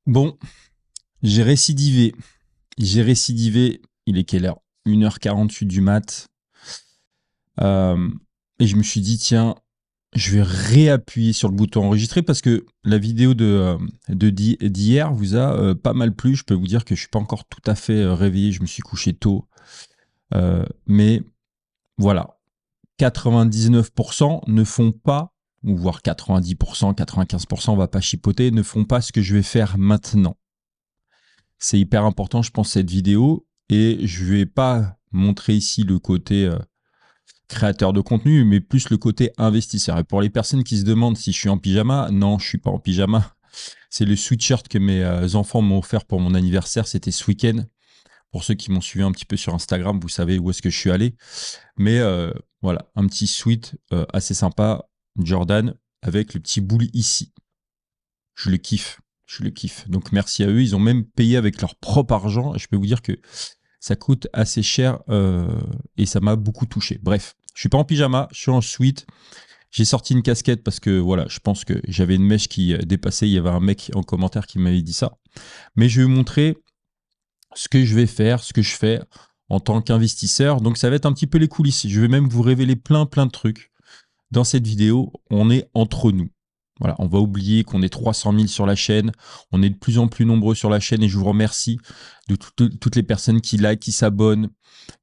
Bon, j'ai récidivé. J'ai récidivé. Il est quelle heure? 1h48 du mat. Euh, et je me suis dit, tiens, je vais réappuyer sur le bouton enregistrer parce que la vidéo d'hier vous a pas mal plu. Je peux vous dire que je suis pas encore tout à fait réveillé. Je me suis couché tôt. Mais voilà, 99% ne font pas, ou voire 90%, 95%, on va pas chipoter, ne font pas ce que je vais faire maintenant. C'est hyper important, je pense, cette vidéo. Et je vais pas montrer ici le côté créateur de contenu, mais plus le côté investisseur. Et pour les personnes qui se demandent si je suis en pyjama, non, je suis pas en pyjama. C'est le sweatshirt que mes enfants m'ont offert pour mon anniversaire. C'était ce week-end. Pour ceux qui m'ont suivi un petit peu sur Instagram, vous savez où est-ce que je suis allé. Mais voilà, un petit sweat assez sympa, Jordan, avec le petit boule ici. Je le kiffe. Je le kiffe. Donc merci à eux. Ils ont même payé avec leur propre argent. Et je peux vous dire que ça coûte assez cher et ça m'a beaucoup touché. Bref, je suis pas en pyjama, je suis en sweat. J'ai sorti une casquette parce que voilà, je pense que j'avais une mèche qui dépassait. Il y avait un mec en commentaire qui m'avait dit ça. Mais je vais vous montrer ce que je vais faire, ce que je fais en tant qu'investisseur. Donc ça va être un petit peu les coulisses. Je vais même vous révéler plein de trucs. Dans cette vidéo, on est entre nous. Voilà, on va oublier qu'on est 300 000 sur la chaîne. On est de plus en plus nombreux sur la chaîne et je vous remercie de toutes les personnes qui like, qui s'abonnent,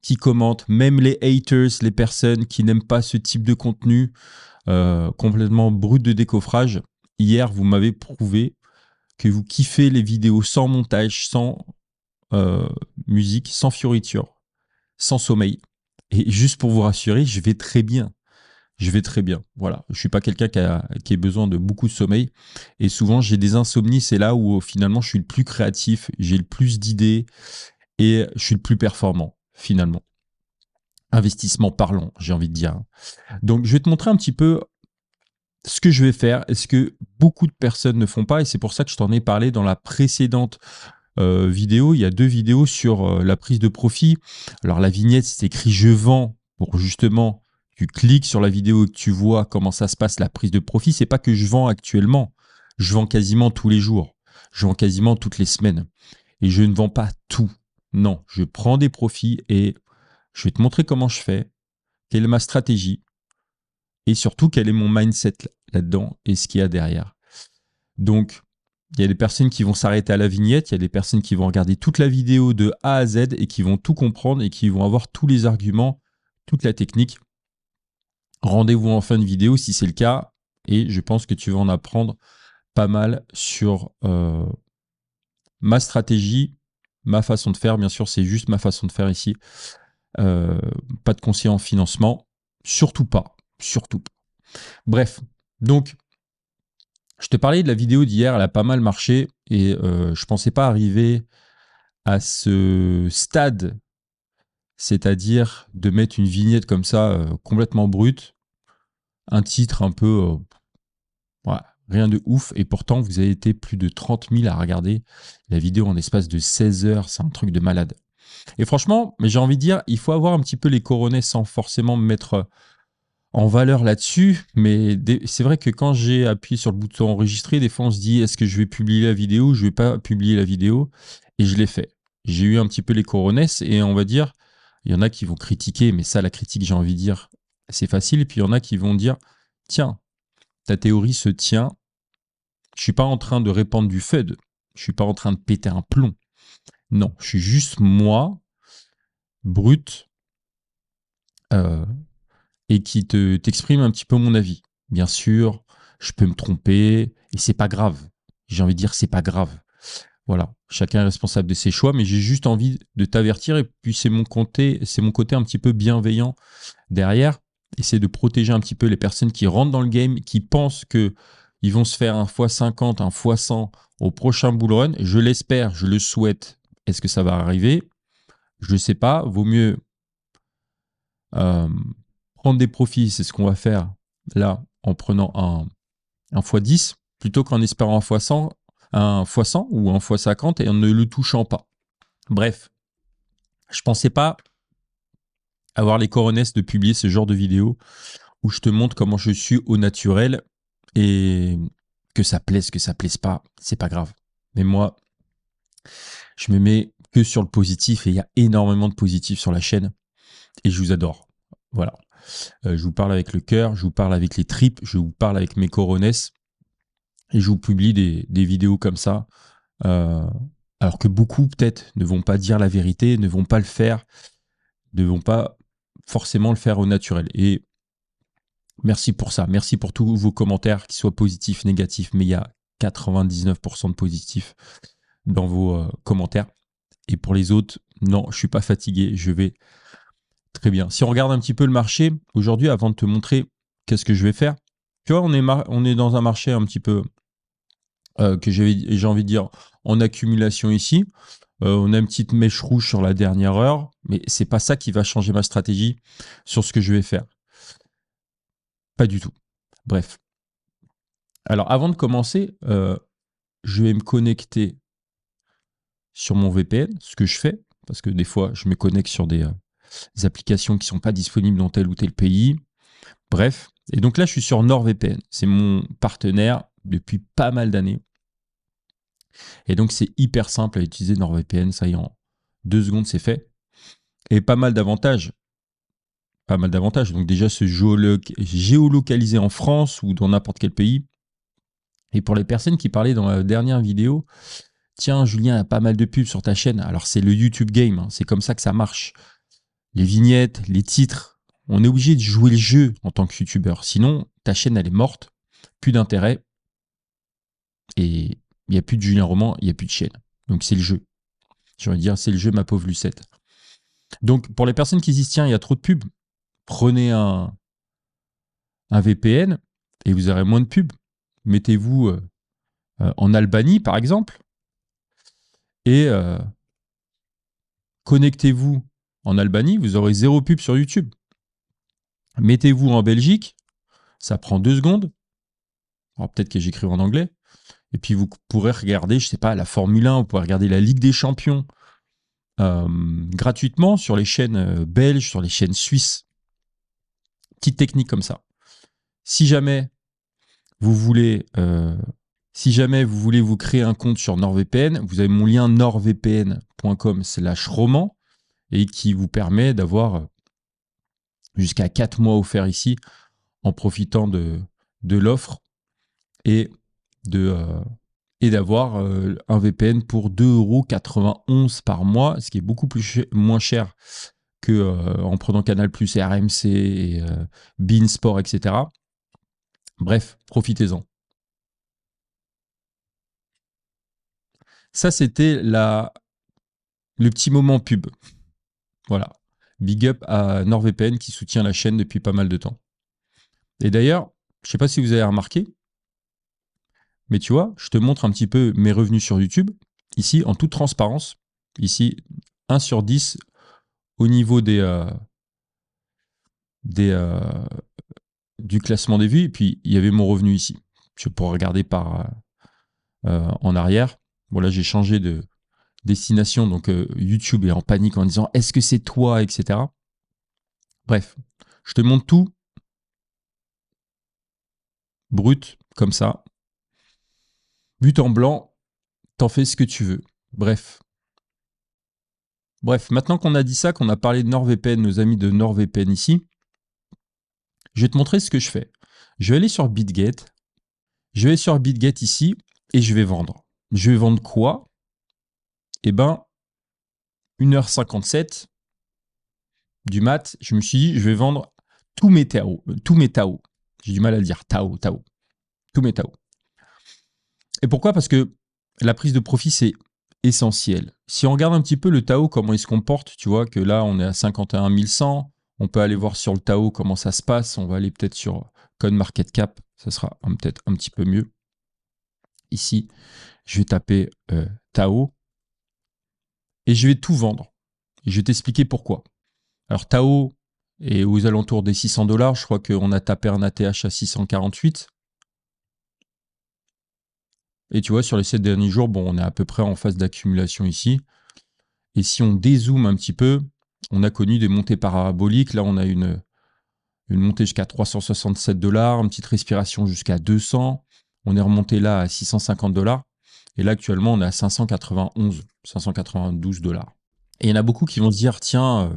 qui commentent, même les haters, les personnes qui n'aiment pas ce type de contenu complètement brut de décoffrage. Hier, vous m'avez prouvé que vous kiffez les vidéos sans montage, sans musique, sans fioriture, sans sommeil. Et juste pour vous rassurer, je vais très bien. Je vais très bien. Voilà. Je suis pas quelqu'un qui a besoin de beaucoup de sommeil. Et souvent, j'ai des insomnies. C'est là où finalement, je suis le plus créatif, j'ai le plus d'idées et je suis le plus performant, finalement. Investissement parlant, j'ai envie de dire. Donc, je vais te montrer un petit peu ce que je vais faire et ce que beaucoup de personnes ne font pas. Et c'est pour ça que je t'en ai parlé dans la précédente vidéo. Il y a 2 vidéos sur la prise de profit. Alors, la vignette, c'est écrit je vends pour justement tu cliques sur la vidéo et que tu vois comment ça se passe, la prise de profit. C'est pas que je vends actuellement. Je vends quasiment tous les jours. Je vends quasiment toutes les semaines. Et je ne vends pas tout. Non, je prends des profits et je vais te montrer comment je fais, quelle est ma stratégie et surtout quel est mon mindset là-dedans et ce qu'il y a derrière. Donc, il y a des personnes qui vont s'arrêter à la vignette, il y a des personnes qui vont regarder toute la vidéo de A à Z et qui vont tout comprendre et qui vont avoir tous les arguments, toute la technique. Rendez-vous en fin de vidéo si c'est le cas et je pense que tu vas en apprendre pas mal sur ma stratégie, ma façon de faire. Bien sûr, c'est juste ma façon de faire ici. Pas de conseil en financement, surtout pas. Surtout pas. Bref, donc je te parlais de la vidéo d'hier, elle a pas mal marché et je pensais pas arriver à ce stade, c'est-à-dire de mettre une vignette comme ça complètement brute, un titre un peu ouais, rien de ouf et pourtant vous avez été plus de 30 000 à regarder la vidéo en espace de 16 heures, c'est un truc de malade. Et franchement, mais j'ai envie de dire, il faut avoir un petit peu les coronets sans forcément me mettre en valeur là-dessus, mais c'est vrai que quand j'ai appuyé sur le bouton enregistrer, des fois on se dit est-ce que je vais publier la vidéo ou je vais pas publier la vidéo et je l'ai fait. J'ai eu un petit peu les coronesses et on va dire, il y en a qui vont critiquer, mais ça la critique j'ai envie de dire, c'est facile, et puis il y en a qui vont dire tiens, ta théorie se tient, je suis pas en train de répandre du FUD, je suis pas en train de péter un plomb. Non, je suis juste moi, brut, euh, et qui t'exprime un petit peu mon avis. Bien sûr, je peux me tromper et c'est pas grave. J'ai envie de dire c'est pas grave. Voilà, chacun est responsable de ses choix, mais j'ai juste envie de t'avertir et puis c'est mon côté un petit peu bienveillant derrière, et c'est de protéger un petit peu les personnes qui rentrent dans le game, qui pensent que ils vont se faire un x50, un x100 au prochain bull run. Je l'espère, je le souhaite. Est-ce que ça va arriver? Je ne sais pas. Vaut mieux euh, prendre des profits, c'est ce qu'on va faire là en prenant un x10 plutôt qu'en espérant un x100 ou un x50 et en ne le touchant pas. Bref, je pensais pas avoir les coronesses de publier ce genre de vidéo où je te montre comment je suis au naturel et que ça plaise pas, c'est pas grave. Mais moi, je me mets que sur le positif et il y a énormément de positif sur la chaîne et je vous adore. Voilà. Je vous parle avec le cœur, je vous parle avec les tripes, je vous parle avec mes coronesses et je vous publie des vidéos comme ça. Alors que beaucoup, peut-être, ne vont pas dire la vérité, ne vont pas le faire, ne vont pas forcément le faire au naturel. Et merci pour ça. Merci pour tous vos commentaires, qu'ils soient positifs, négatifs, mais il y a 99% de positifs dans vos commentaires. Et pour les autres, non, je suis pas fatigué, je vais très bien. Si on regarde un petit peu le marché, aujourd'hui, avant de te montrer qu'est-ce que je vais faire, tu vois, on est dans un marché un petit peu, que j'ai envie de dire, en accumulation ici. On a une petite mèche rouge sur la dernière heure, mais c'est pas ça qui va changer ma stratégie sur ce que je vais faire. Pas du tout. Bref. Alors, avant de commencer, je vais me connecter sur mon VPN, ce que je fais, parce que des fois, je me connecte sur des applications qui ne sont pas disponibles dans tel ou tel pays. Bref. Et donc là, je suis sur NordVPN. C'est mon partenaire depuis pas mal d'années. Et donc, c'est hyper simple à utiliser NordVPN. Ça y est, en 2 secondes, c'est fait. Et pas mal d'avantages. Pas mal d'avantages. Donc déjà, se géolocaliser en France ou dans n'importe quel pays. Et pour les personnes qui parlaient dans la dernière vidéo, tiens, Julien, il y a pas mal de pubs sur ta chaîne. Alors, c'est le YouTube Game. Hein. C'est comme ça que ça marche. Les vignettes, les titres. On est obligé de jouer le jeu en tant que YouTubeur. Sinon, ta chaîne, elle est morte. Plus d'intérêt. Et il n'y a plus de Julien Roman, il n'y a plus de chaîne. Donc, c'est le jeu. J'ai envie de dire, c'est le jeu, ma pauvre Lucette. Donc, pour les personnes qui disent, tiens, il y a trop de pubs, prenez un VPN et vous aurez moins de pubs. Mettez-vous en Albanie, par exemple, et connectez-vous en Albanie, vous aurez 0 pub sur YouTube. Mettez-vous en Belgique, ça prend 2 secondes. Alors peut-être que j'écris en anglais. Et puis vous pourrez regarder, je sais pas, la Formule 1, vous pourrez regarder la Ligue des Champions gratuitement sur les chaînes belges, sur les chaînes suisses. Petite technique comme ça. Si jamais vous voulez vous créer un compte sur NordVPN, vous avez mon lien nordvpn.com/roman et qui vous permet d'avoir jusqu'à 4 mois offerts ici en profitant de l'offre et d'avoir un VPN pour 2,91 € par mois, ce qui est beaucoup moins cher qu'en prenant Canal+, et RMC, et beIN Sport, etc. Bref, profitez-en. Ça, c'était le petit moment pub. Voilà. Big up à NordVPN qui soutient la chaîne depuis pas mal de temps. Et d'ailleurs, je ne sais pas si vous avez remarqué, mais tu vois, je te montre un petit peu mes revenus sur YouTube. Ici, en toute transparence, ici, 1 sur 10 au niveau du classement des vues. Et puis, il y avait mon revenu ici. Je pourrais regarder en arrière. Bon, là, j'ai changé de destination. Donc, YouTube est en panique en disant « Est-ce que c'est toi ?» etc. Bref, je te montre tout brut, comme ça. But en blanc, t'en fais ce que tu veux. Bref, maintenant qu'on a dit ça, qu'on a parlé de NordVPN, nos amis de NordVPN ici, je vais te montrer ce que je fais. Je vais aller sur BitGet. Je vais sur BitGet ici et je vais vendre. Je vais vendre quoi? Eh ben, 1h57 du mat, je me suis dit, je vais vendre tous mes Tao. J'ai du mal à le dire, Tao. Tous mes Tao. Et pourquoi? Parce que la prise de profit, c'est essentiel. Si on regarde un petit peu le Tao, comment il se comporte, tu vois que là, on est à 51 100. On peut aller voir sur le Tao comment ça se passe. On va aller peut-être sur CoinMarketCap. Ça sera peut-être un petit peu mieux. Ici, je vais taper Tao et je vais tout vendre. Et je vais t'expliquer pourquoi. Alors, Tao est aux alentours des 600 $. Je crois qu'on a tapé un ATH à 648. Et tu vois, sur les 7 derniers jours, bon, on est à peu près en phase d'accumulation ici. Et si on dézoome un petit peu, on a connu des montées paraboliques. Là, on a une montée jusqu'à 367 $, une petite respiration jusqu'à 200. On est remonté là à 650 $. Et là, actuellement, on est à 591, 592 $. Et il y en a beaucoup qui vont se dire, tiens,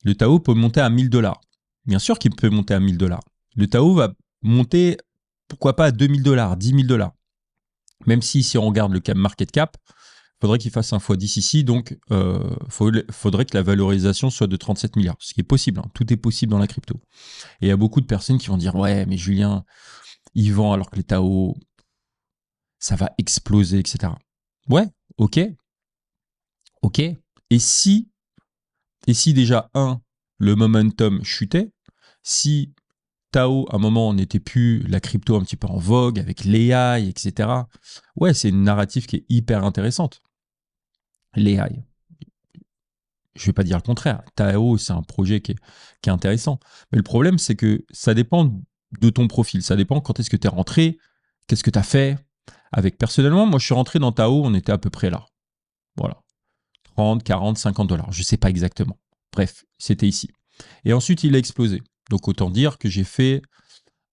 le Tao peut monter à 1000 $. Bien sûr qu'il peut monter à 1000 $. Le Tao va monter, pourquoi pas à 2000 $, 10 000 $. Même si on regarde le market cap, il faudrait qu'il fasse un x10 ici, donc faudrait que la valorisation soit de 37 milliards, ce qui est possible, hein. Tout est possible dans la crypto. Et il y a beaucoup de personnes qui vont dire, ouais, mais Julien, il vend alors que les Tao, ça va exploser, etc. Ouais, ok. Et si déjà, le momentum chutait, si Tao, à un moment, n'était plus la crypto un petit peu en vogue, avec l'AI, etc. Ouais, c'est une narrative qui est hyper intéressante. L'AI. Je ne vais pas dire le contraire. Tao, c'est un projet qui est intéressant. Mais le problème, c'est que ça dépend de ton profil. Ça dépend quand est-ce que tu es rentré, qu'est-ce que tu as fait. Personnellement, moi, je suis rentré dans Tao, on était à peu près là. Voilà. 30, 40, 50 $. Je ne sais pas exactement. Bref, c'était ici. Et ensuite, il a explosé. Donc, autant dire que j'ai fait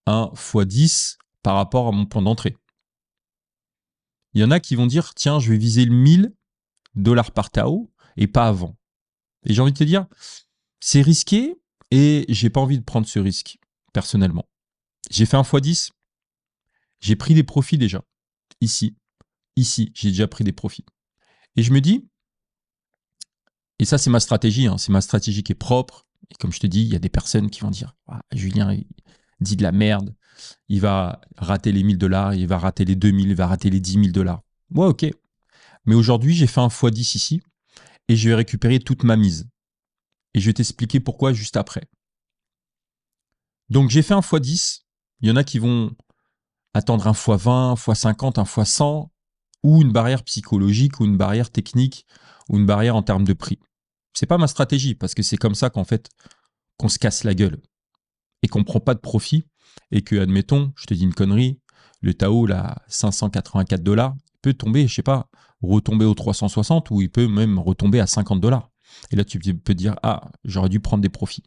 un x10 par rapport à mon point d'entrée. Il y en a qui vont dire, tiens, je vais viser le 1000 $ par Tao et pas avant. Et j'ai envie de te dire, c'est risqué et j'ai pas envie de prendre ce risque, personnellement. J'ai fait un x10, j'ai pris des profits déjà. Ici, j'ai déjà pris des profits. Et je me dis, et ça c'est ma stratégie, hein, c'est ma stratégie qui est propre. Et comme je te dis, il y a des personnes qui vont dire, ah, Julien, il dit de la merde, il va rater les 1000 $, il va rater les 2000, il va rater les 10 000 $. Ouais, ok. Mais aujourd'hui, j'ai fait un x10 ici et je vais récupérer toute ma mise. Et je vais t'expliquer pourquoi juste après. Donc, j'ai fait un x10. Il y en a qui vont attendre un x20, un x50, un x100, ou une barrière psychologique, ou une barrière technique, ou une barrière en termes de prix. C'est pas ma stratégie, parce que c'est comme ça qu'en fait, qu'on se casse la gueule et qu'on prend pas de profit et que, admettons, je te dis une connerie, le Tao, là, 584 $, peut tomber, je sais pas, retomber aux 360 ou il peut même retomber à 50 $. Et là, tu peux dire, ah, j'aurais dû prendre des profits.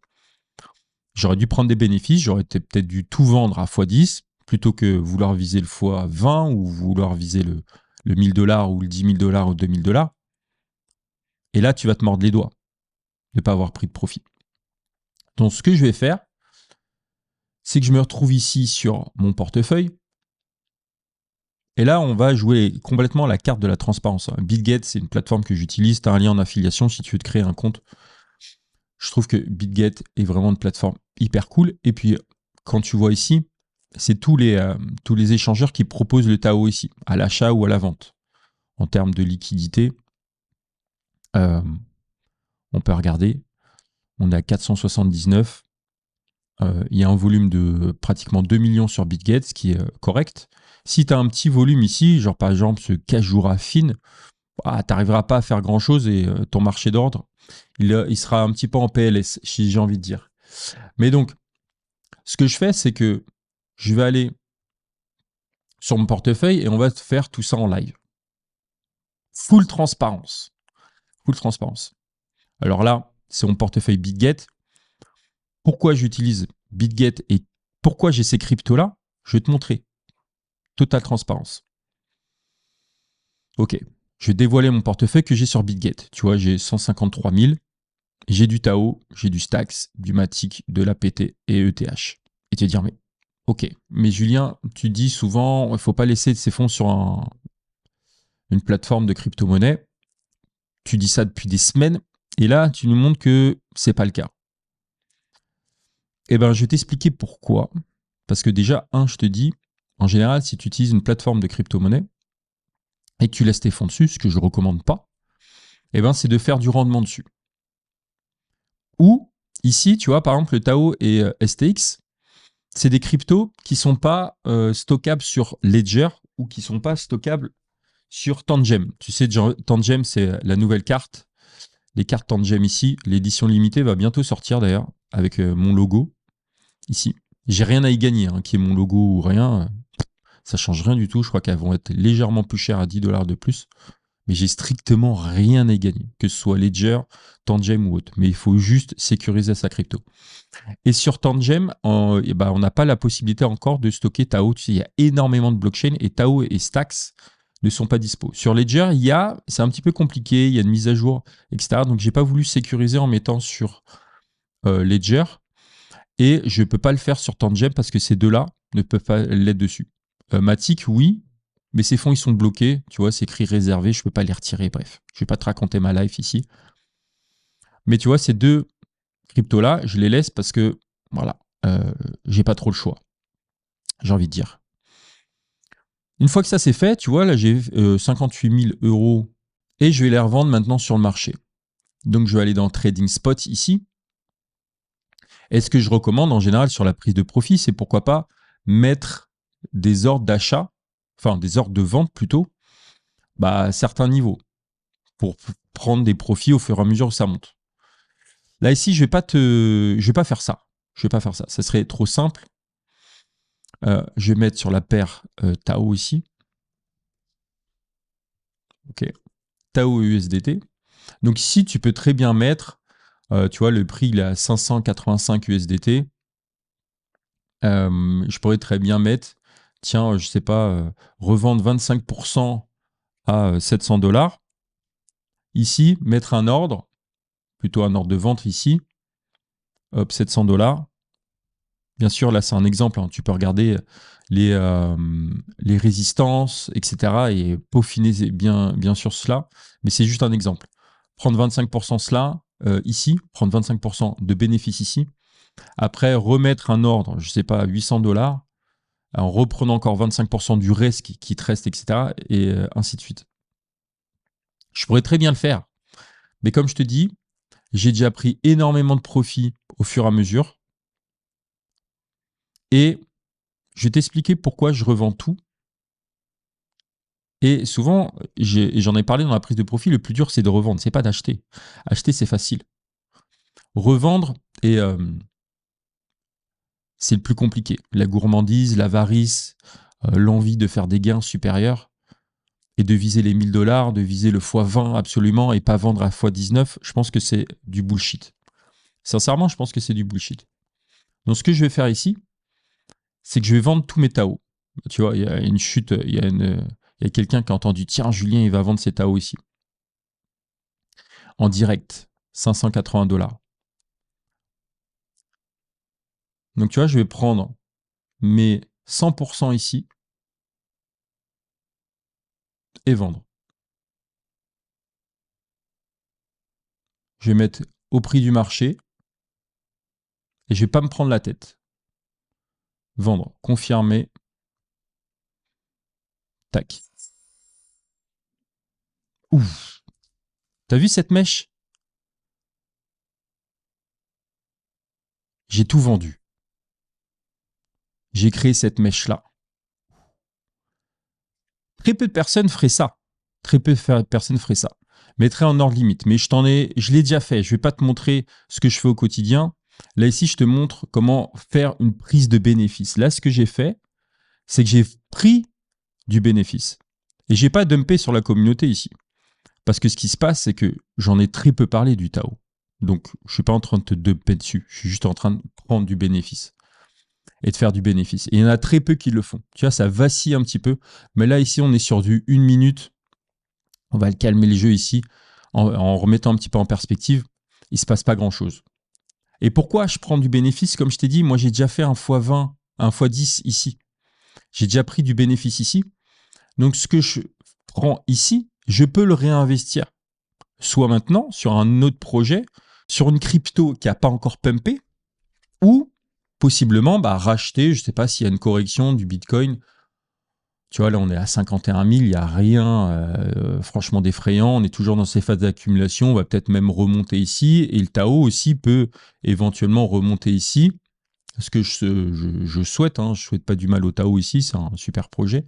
J'aurais dû prendre des bénéfices, j'aurais peut-être dû tout vendre à x10 plutôt que vouloir viser le x20 ou vouloir viser le 1000 $ ou le 10 000 $ ou 2000 $. Et là, tu vas te mordre les doigts de ne pas avoir pris de profit. Donc, ce que je vais faire, c'est que je me retrouve ici sur mon portefeuille. Et là, on va jouer complètement la carte de la transparence. BitGet, c'est une plateforme que j'utilise. Tu as un lien en affiliation si tu veux te créer un compte. Je trouve que BitGet est vraiment une plateforme hyper cool. Et puis, quand tu vois ici, c'est tous les échangeurs qui proposent le Tao ici, à l'achat ou à la vente. En termes de liquidité, on peut regarder. On est à 479. Il y a un volume de pratiquement 2 millions sur BitGet, ce qui est correct. Si tu as un petit volume ici, genre par exemple ce Kajura Fin, tu n'arriveras pas à faire grand-chose et ton marché d'ordre, il sera un petit peu en PLS, si j'ai envie de dire. Mais donc, ce que je fais, c'est que je vais aller sur mon portefeuille et on va faire tout ça en live. Full transparence. Full transparence. Alors là, c'est mon portefeuille BitGet. Pourquoi j'utilise BitGet et pourquoi j'ai ces cryptos-là, je vais te montrer. Totale transparence. Ok, je vais dévoiler mon portefeuille que j'ai sur BitGet. Tu vois, j'ai 153 000. J'ai du Tao, j'ai du Stacks, du Matic, de l'APT et ETH. Et tu vas dire, mais ok, mais Julien, tu dis souvent, il ne faut pas laisser ses fonds sur une plateforme de crypto-monnaie. Tu dis ça depuis des semaines. Et là, tu nous montres que ce n'est pas le cas. Eh bien, je vais t'expliquer pourquoi. Parce que déjà, je te dis, en général, si tu utilises une plateforme de crypto-monnaie et que tu laisses tes fonds dessus, ce que je ne recommande pas, eh ben, c'est de faire du rendement dessus. Ou, ici, tu vois, par exemple, le Tao et STX, c'est des cryptos qui ne sont pas stockables sur Ledger ou qui ne sont pas stockables sur Tangem. Tu sais, Tangem, c'est la nouvelle carte. Les cartes Tangem ici, l'édition limitée va bientôt sortir d'ailleurs, avec mon logo ici. J'ai rien à y gagner, qui est mon logo ou rien. Ça change rien du tout. Je crois qu'elles vont être légèrement plus chères à 10 $, de plus. Mais j'ai strictement rien à y gagner, que ce soit Ledger, Tangem ou autre. Mais il faut juste sécuriser sa crypto. Et sur Tangem, on n'a pas la possibilité encore de stocker Tao. Tu sais, il y a énormément de blockchains et Tao et Stacks ne sont pas dispo. Sur Ledger, c'est un petit peu compliqué, il y a une mise à jour, etc. Donc, j'ai pas voulu sécuriser en mettant sur Ledger et je peux pas le faire sur Tangent parce que ces deux-là ne peuvent pas l'être dessus. Matic, oui, mais ces fonds, ils sont bloqués. Tu vois, c'est écrit réservé, je peux pas les retirer. Bref, je vais pas te raconter ma life ici. Mais tu vois, ces deux cryptos-là, je les laisse parce que, voilà, j'ai pas trop le choix, j'ai envie de dire. Une fois que ça c'est fait, tu vois, là j'ai 58 000 € et je vais les revendre maintenant sur le marché. Donc je vais aller dans Trading Spot ici. Et ce que je recommande en général sur la prise de profit, c'est pourquoi pas mettre des ordres d'achat, enfin des ordres de vente plutôt, à certains niveaux pour prendre des profits au fur et à mesure où ça monte. Là ici, je vais pas faire ça. Je vais pas faire ça. Ça serait trop simple. Je vais mettre sur la paire Tao ici. Ok. Tao USDT. Donc ici, tu peux très bien mettre, tu vois, le prix il est à 585 USDT. Je pourrais très bien mettre, tiens, je sais pas, revendre 25% à 700 $. Ici, mettre un ordre, plutôt un ordre de vente ici. Hop, 700 $. Bien sûr, là, c'est un exemple. Hein. Tu peux regarder les résistances, etc. et peaufiner bien sûr cela. Mais c'est juste un exemple. Prendre 25% cela ici, prendre 25% de bénéfice ici. Après, remettre un ordre, je ne sais pas, 800 $, en reprenant encore 25% du reste qui te reste, etc. Et ainsi de suite. Je pourrais très bien le faire. Mais comme je te dis, j'ai déjà pris énormément de profit au fur et à mesure. Et je vais t'expliquer pourquoi je revends tout. Et souvent, j'en ai parlé dans la prise de profit, le plus dur, c'est de revendre, c'est pas d'acheter. Acheter, c'est facile. Revendre, c'est le plus compliqué. La gourmandise, l'avarice, l'envie de faire des gains supérieurs et de viser les 1000 $, de viser le x20 absolument et pas vendre à x19, je pense que c'est du bullshit. Sincèrement, je pense que c'est du bullshit. Donc, ce que je vais faire ici, c'est que je vais vendre tous mes Tao. Tu vois, il y a une chute, il y a quelqu'un qui a entendu, tiens, Julien, il va vendre ses Tao ici. En direct, 580 $. Donc, tu vois, je vais prendre mes 100% ici et vendre. Je vais mettre au prix du marché et je vais pas me prendre la tête. Vendre, confirmer, tac. Ouf. T'as vu cette mèche? J'ai tout vendu. J'ai créé cette mèche-là. Très peu de personnes feraient ça. Très peu de personnes feraient ça. Mettrais en ordre limite. Mais je l'ai déjà fait. Je vais pas te montrer ce que je fais au quotidien. Là, ici, je te montre comment faire une prise de bénéfice. Là, ce que j'ai fait, c'est que j'ai pris du bénéfice. Et j'ai pas dumpé sur la communauté ici. Parce que ce qui se passe, c'est que j'en ai très peu parlé du Tao. Donc, je suis pas en train de te dumper dessus. Je suis juste en train de prendre du bénéfice et de faire du bénéfice. Et il y en a très peu qui le font. Tu vois, ça vacille un petit peu. Mais là, ici, on est sur du 1 minute. On va calmer le jeu ici en remettant un petit peu en perspective. Il ne se passe pas grand-chose. Et pourquoi je prends du bénéfice? Comme je t'ai dit, moi, j'ai déjà fait un x20, un x10 ici. J'ai déjà pris du bénéfice ici. Donc, ce que je prends ici, je peux le réinvestir. Soit maintenant, sur un autre projet, sur une crypto qui n'a pas encore pumpé, ou possiblement racheter, je ne sais pas s'il y a une correction du Bitcoin. Tu vois, là, on est à 51 000, il n'y a rien franchement d'effrayant. On est toujours dans ces phases d'accumulation. On va peut-être même remonter ici. Et le Tao aussi peut éventuellement remonter ici. Ce que je souhaite. Hein, je ne souhaite pas du mal au Tao ici. C'est un super projet.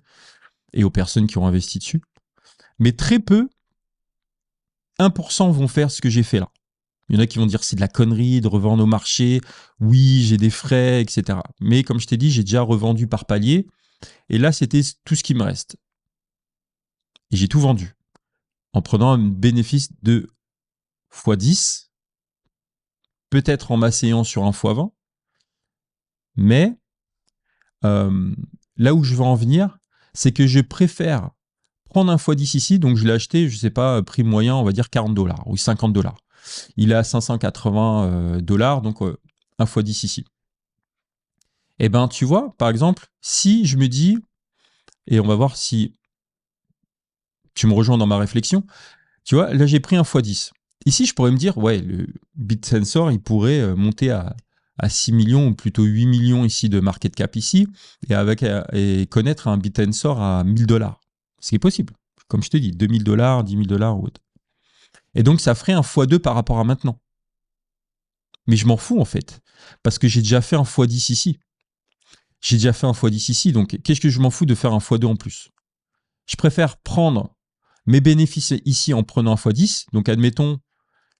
Et aux personnes qui ont investi dessus. Mais très peu, 1% vont faire ce que j'ai fait là. Il y en a qui vont dire c'est de la connerie de revendre au marché. Oui, j'ai des frais, etc. Mais comme je t'ai dit, j'ai déjà revendu par palier. Et là, c'était tout ce qui me reste. Et j'ai tout vendu en prenant un bénéfice de x10, peut-être en m'asseyant sur un x20. Mais là où je veux en venir, c'est que je préfère prendre un x10 ici, donc je l'ai acheté, je sais pas, prix moyen, on va dire $40 ou $50. Il est à $580, donc un x10 ici. Et ben, tu vois, par exemple, si je me dis, et on va voir si tu me rejoins dans ma réflexion, tu vois, là j'ai pris un x10. Ici, je pourrais me dire, ouais, le BitSensor, il pourrait monter à 6 millions ou plutôt 8 millions ici de market cap ici et connaître un BitSensor à $1000. Ce qui est possible. Comme je te dis, $2000, $10 000 ou autre. Et donc, ça ferait un x2 par rapport à maintenant. Mais je m'en fous en fait, parce que j'ai déjà fait un x10 ici. J'ai déjà fait un x10 ici, donc qu'est-ce que je m'en fous de faire un x2 en plus? Je préfère prendre mes bénéfices ici en prenant un x10. Donc, admettons,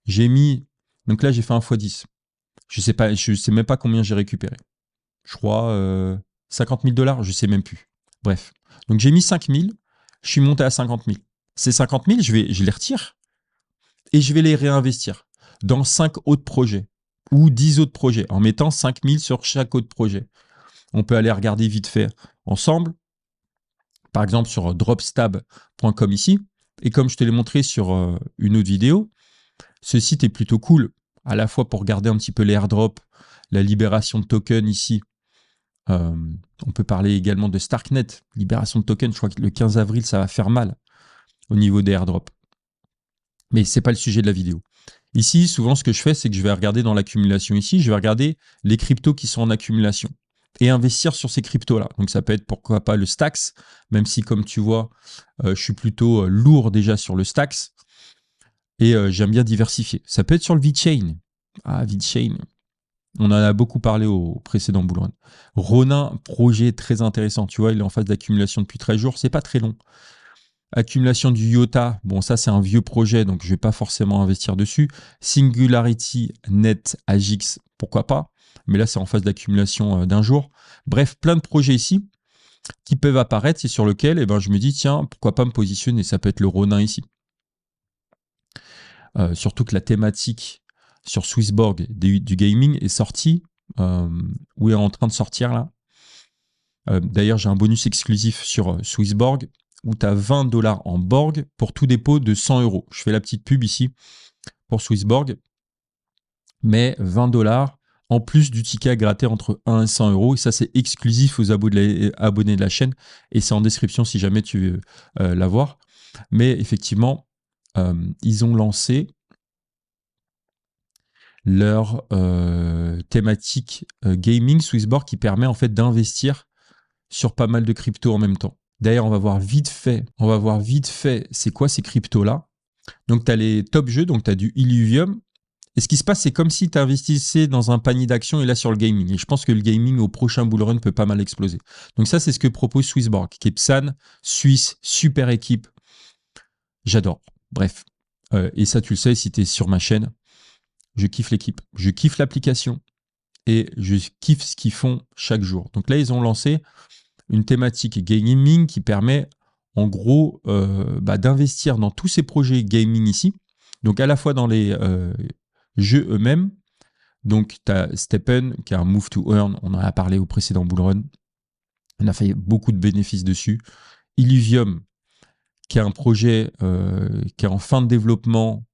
j'ai mis... Donc là, j'ai fait un x10. Je sais même pas combien j'ai récupéré. Je crois $50 000, je sais même plus. Bref. Donc, j'ai mis 5 000, je suis monté à 50 000. Ces 50 000, je les retire et je vais les réinvestir dans 5 autres projets ou 10 autres projets en mettant 5 000 sur chaque autre projet. On peut aller regarder vite fait ensemble, par exemple sur dropstab.com ici. Et comme je te l'ai montré sur une autre vidéo, ce site est plutôt cool, à la fois pour regarder un petit peu les airdrops, la libération de tokens ici. On peut parler également de Starknet, libération de tokens. Je crois que le 15 avril, ça va faire mal au niveau des airdrops. Mais ce n'est pas le sujet de la vidéo. Ici, souvent, ce que je fais, c'est que je vais regarder dans l'accumulation ici, je vais regarder les cryptos qui sont en accumulation et investir sur ces cryptos-là. Donc, ça peut être pourquoi pas le Stacks, même si, comme tu vois, je suis plutôt lourd déjà sur le Stacks et j'aime bien diversifier. Ça peut être sur le VeChain. Ah, VeChain, on en a beaucoup parlé au précédent bullrun. Ronin, projet très intéressant. Tu vois, il est en phase d'accumulation depuis 13 jours. C'est pas très long. Accumulation du IOTA, bon ça c'est un vieux projet donc je vais pas forcément investir dessus. Singularity Net Agix, pourquoi pas, mais là c'est en phase d'accumulation d'un jour. Bref, plein de projets ici qui peuvent apparaître et sur lesquels je me dis tiens, pourquoi pas me positionner, ça peut être le Ronin ici. Surtout que la thématique sur Swissborg du gaming est sortie, ou est en train de sortir là. D'ailleurs j'ai un bonus exclusif sur Swissborg, où tu as $20 en Borg pour tout dépôt de 100 €. Je fais la petite pub ici pour Swissborg, mais $20 en plus du ticket à gratter entre 1 et 100 €. Et ça, c'est exclusif aux abonnés de la chaîne. Et c'est en description si jamais tu veux l'avoir. Mais effectivement, ils ont lancé leur thématique gaming Swissborg qui permet en fait d'investir sur pas mal de cryptos en même temps. D'ailleurs, on va voir vite fait c'est quoi ces cryptos-là. Donc, tu as les top jeux, donc tu as du Illuvium. Et ce qui se passe, c'est comme si tu investissais dans un panier d'actions et là sur le gaming. Et je pense que le gaming au prochain bullrun peut pas mal exploser. Donc ça, c'est ce que propose Swissborg, qui est Psan, Suisse, super équipe. J'adore. Bref. Et ça, tu le sais, si tu es sur ma chaîne, je kiffe l'équipe. Je kiffe l'application et je kiffe ce qu'ils font chaque jour. Donc là, ils ont lancé une thématique gaming qui permet en gros d'investir dans tous ces projets gaming ici. Donc à la fois dans les jeux eux-mêmes. Donc tu as Steppen qui a un Move to Earn, on en a parlé au précédent bullrun. On a fait beaucoup de bénéfices dessus. Illuvium qui a un projet qui est en fin de développement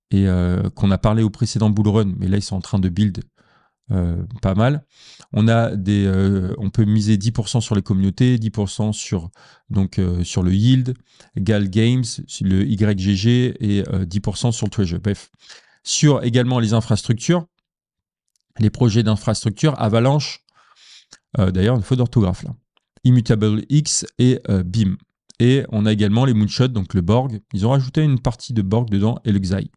et qu'on a parlé au précédent bullrun, mais là ils sont en train de build pas mal. On peut miser 10% sur les communautés, 10% sur le yield, Gal Games, le YGG et 10% sur le treasure. Bref, sur également les infrastructures, les projets d'infrastructure, Avalanche, d'ailleurs une faute d'orthographe là, Immutable X et BIM. Et on a également les moonshots, donc le Borg. Ils ont rajouté une partie de Borg dedans et le Xai.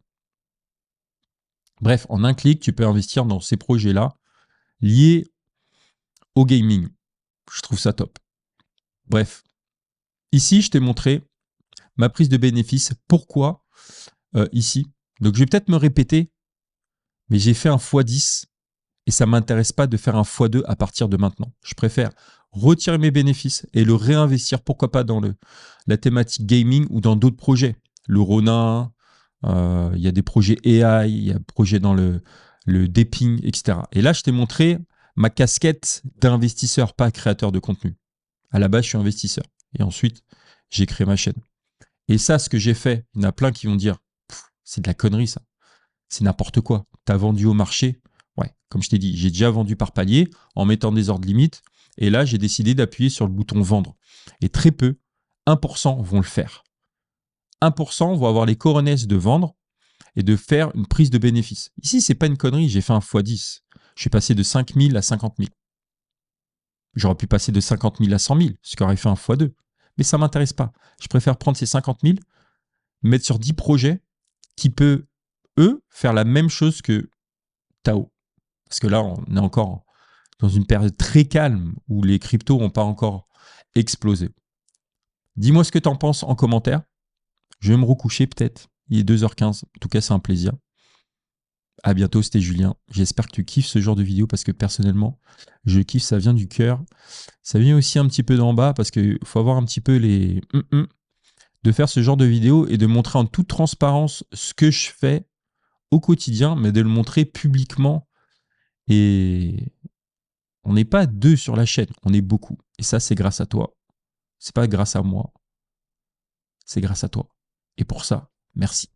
Bref, en un clic, tu peux investir dans ces projets-là liés au gaming. Je trouve ça top. Bref, ici, je t'ai montré ma prise de bénéfice. Pourquoi ici? Donc, je vais peut-être me répéter, mais j'ai fait un x10 et ça ne m'intéresse pas de faire un x2 à partir de maintenant. Je préfère retirer mes bénéfices et le réinvestir, pourquoi pas dans la thématique gaming ou dans d'autres projets. Le Ronin, il y a des projets AI, il y a des projets dans le Deping, etc. Et là, je t'ai montré ma casquette d'investisseur, pas créateur de contenu. À la base, je suis investisseur. Et ensuite, j'ai créé ma chaîne. Et ça, ce que j'ai fait, il y en a plein qui vont dire, c'est de la connerie ça, c'est n'importe quoi. Tu as vendu au marché. Ouais, comme je t'ai dit, j'ai déjà vendu par palier en mettant des ordres limites. Et là, j'ai décidé d'appuyer sur le bouton vendre. Et très peu, 1% vont le faire. 1% vont avoir les coronesses de vendre et de faire une prise de bénéfice. Ici, c'est pas une connerie, j'ai fait un x10. Je suis passé de 5 000 à 50 000. J'aurais pu passer de 50 000 à 100 000, ce qui aurait fait un x2. Mais ça ne m'intéresse pas. Je préfère prendre ces 50 000, mettre sur 10 projets qui peuvent, eux, faire la même chose que Tao. Parce que là, on est encore dans une période très calme où les cryptos n'ont pas encore explosé. Dis-moi ce que tu en penses en commentaire. Je vais me recoucher peut-être. Il est 2h15. En tout cas, c'est un plaisir. À bientôt, c'était Julien. J'espère que tu kiffes ce genre de vidéo parce que personnellement, je kiffe, ça vient du cœur. Ça vient aussi un petit peu d'en bas parce qu'il faut avoir un petit peu les... de faire ce genre de vidéo et de montrer en toute transparence ce que je fais au quotidien, mais de le montrer publiquement. Et on n'est pas deux sur la chaîne, on est beaucoup. Et ça, c'est grâce à toi. C'est pas grâce à moi, c'est grâce à toi. Et pour ça, merci.